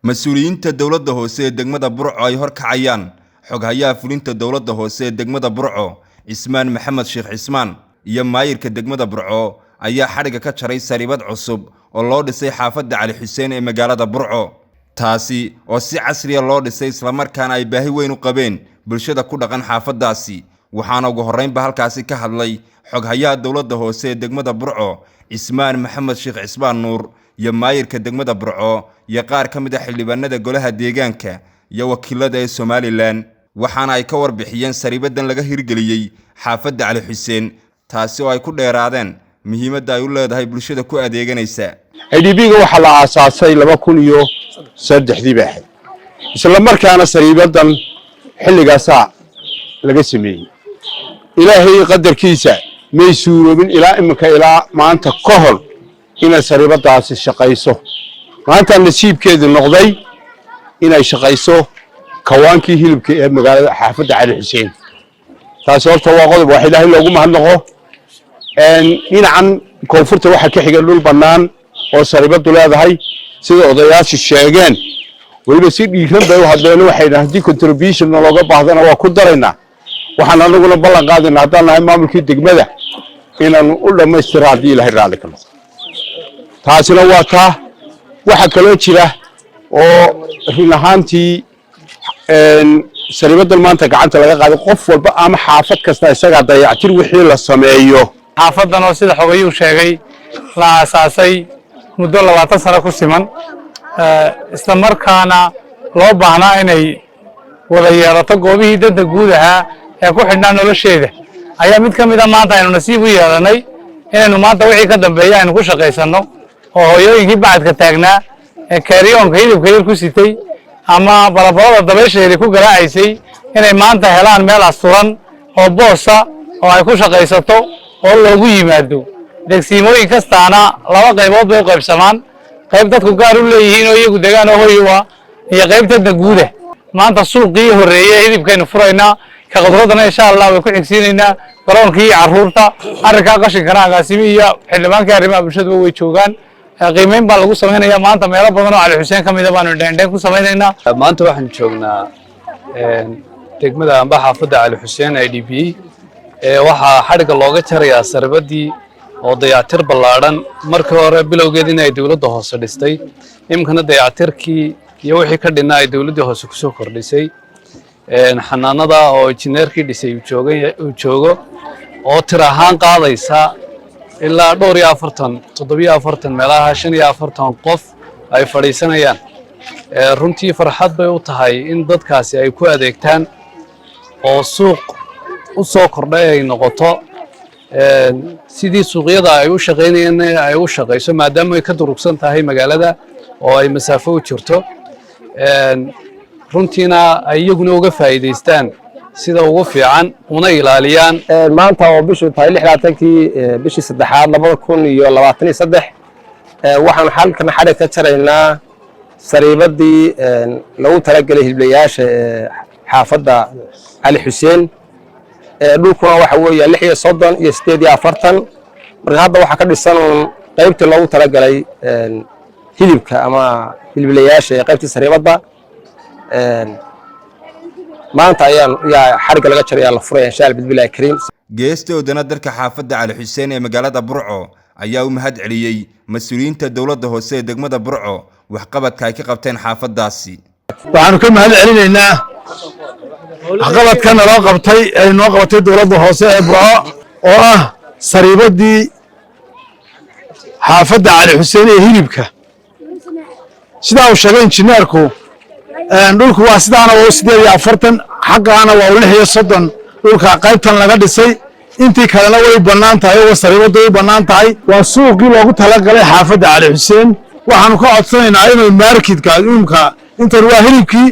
mas-uuliyiinta dowladda hoose ee degmada Burco ay hor kacayaan xoghayaha fulinta dowladda hoose ee degmada Burco Ismaan Maxamed Sheekh Ismaan iyo maayirka degmada Burco ayaa xariga ka jaray saribad cusub oo loo dhisay xaafadda Cali Xuseen ee magaalada Burco taasi oo si casri ah loo dhisay isla markaana ay baahi weyn u qabeen bulshada ku dhaqan xaafadaasi waxaana ugu horeynba halkaasi ka hadlay xoghayaha dowladda hoose ee degmada Burco Ismaan Maxamed Sheekh Ismaan Nuur iyo maayirka degmada Burco iyo qaar ka mid ah xildhibaanada golaha deegaanka iyo wakiilada ee Somaliland waxaana ay ka warbixiyeen saribadan laga hirgeliyay xaafadda Cali Xuseen taasi oo ay ku dheeraadeen muhiimadda ay u leedahay bulshada ku adeeganaysa IDB-ga waxa la aasaasay 2003 baaxay isla markaana saribadan xilligaas laga sameeyay ilaahay qadarkiisa may suuroobin ilaa imika ilaa maanta ka hor inay saribadaasi shaqayso maanta nasiibkeedu noqday inay shaqayso kawaankii hilibka ee magaalada xaafadda Cali Xuseen taas horta waa qodob wax ilaahay loogu mahadnaqo dhinacan koonfurta waxa ka xiga dhul banaan oo saribadu leedahay sida odayaashu sheegeen waliba si dhiiran bay u hadleen waxay dhahdii contribution looga baahdana waa ku daraynaa waxaan anaguna ballan qaadinaa haddaan nahay maamulkii degmada inaan u dhammaystiro haddii ilaahay raali ka noqdo taasina waa taa waxa kaloo jira oo run ahaantii saribadan maanta gacanta laga qaaday qof walba ama xaafad kasta isaga dayactir wixii la sameeyo xaafadan oo sida xogayuu sheegay la aasaasay muddo 20 sano ku siman isla markaana loo baahnaa inay wada yeelato goobihii danta guud ahaa ee ku xidhnaa nolosheeda ayaa mid ka mid ah maanta aynu nasiib u yeelanay inaynu maanta wixii ka dambeeya aynu ku shaqaysano oo hooyooyinkii bacadka taagnaa ee kaaryoonka hilibka yar ku sitay ama balabalada dabeesheeda ku garaacaysay inay maanta helaan meel asturan oo boosa oo ay ku shaqaysato oo loogu yimaado degsiimooyin kastaana laba qaybood bay u qaybsamaan qayb dadku gaar u leeyihiin oo iyagu degaan oo hoy u ah iyo qayb dadka guud ah maanta suuqii horeeyay hilibkaynu furaynaa ka qodradana insha Allah way ku xigsiinaynaa garoonkii carruurta arrinka qashinkana agaasimi iyo xildhibaankii arrimaha bulshada way joogaan qiimeyn baa lagu sameeyaa maanta meelo badan oo Cali Xuseen kamid ah baanu dheendheen ku sameeynaa maanta waxaan joognaa degmada amba xaafadda Cali Xuseen IDB waxa xariga looga jarayaa saribadii oo dayactir ballaaran markii hore bilowgeed in ay dawladda hoose dhistay imkana dayactirkii iyo wixii ka dhinaa ay dawladda hoose ku soo kordhisay xanaanada oo injineerkii dhisay uu joogo oo tir ahaan qaadaysa ilaa 47 meelaha 45 qof ay fadhiisanayaan runtii farxad bay u tahay in dadkaasi ay ku adeegtaan oo suuq u soo kordhay ay noqoto sidii suuqyada ay u shaqeynayeen ay u shaqeyso maadaama ay ka durugsan tahay magaalada oo ay masaafo u jirto runtiina ay iyaguna uga faa'iideystaan sida ugu fiican una ilaaliyaan maanta oo bishu tahay 16kii bishii 3aad 2023 waxaan halkan xarig ka jaraynaa saribadii lagu talagalay hiliblayaasha xaafadda Cali Xuseen dhulkuna waxa weeye 36 iyo 48 marka hadda waxa ka dhisan qaybta lagu talagalay hilibka ama hiliblayaasha qaybta saribada maanta ayaan xariga laga jaray la furay insha Allah bismillaahir kariim geestoodana dalka xaafadda Cali Xuseen ee magaalada Burco ayaa u mahad celiyay mas'uuliyiinta dowladda hoose ee degmada Burco wax qabadka ay ka qabteen xaafadaasi waxaan ka mahad celinaynaa qabadkana loo qabtay ay noo qabatay dowladda hoose ee Burco oo ah saribadii xaafadda Cali Xuseen ee hilibka sida uu sheegay injineerku dhulku waa sidaana waa 48 xaqaana waa 36 dhulka qaybtan laga dhisay intii kalena way banaan tahay oo saribadu way banaan tahay waa suuqii loogu talagalay xaafadda Cali Xuseen waxaanu ka codsanaynaa inuu marketka umka inta waa hilibkii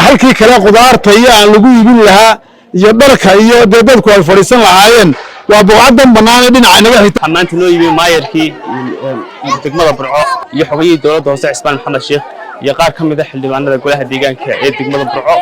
halkii kale qudaarta iyo aan lagu iibin lahaa iyo dharka iyo dadku ay fariisan lahaayeen waa buucadan banaan dhinaca naga xitaa maanta noo yimi maayirkii degmada Burco iyo xogayii dowladda hoose Ismaan Maxamed Sheekh iyo qaar ka mid ah xildhibaanada golaha deegaanka ee degmada Burco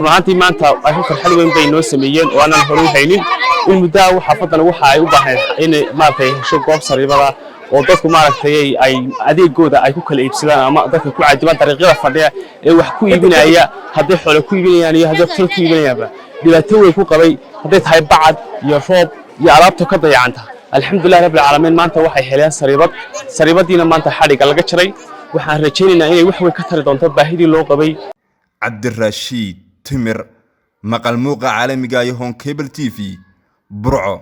runtii maanta ay farxad weyn bay noo sameeyeen oo aanan hore u haynin in muddaa xaafadan waxa ay u baahan in maartay hesho goob sariibada oo dadku maartay ay adeegooda ay ku kala iibsadaan ama dadka ku caadiban dariiqada fadhiya ee wax ku iibinaya haddii xoolo ku iibinayaan iyo haddii khil ku iibinayaanba dhibaato weyn ku qabay haddii tahay bacad iyo roob iyo alaabto ka dayacanta alxamdulillaah rabbil caalamiin maanta waxay heleen sariibadiina maanta xadhiga laga jaray waxaan rajaynaynaa inay wax weyn ka tari doonto baahidii loo qabay cabdirashiid timir maqal muuqa caalamiga iyo Home Cable TV burco.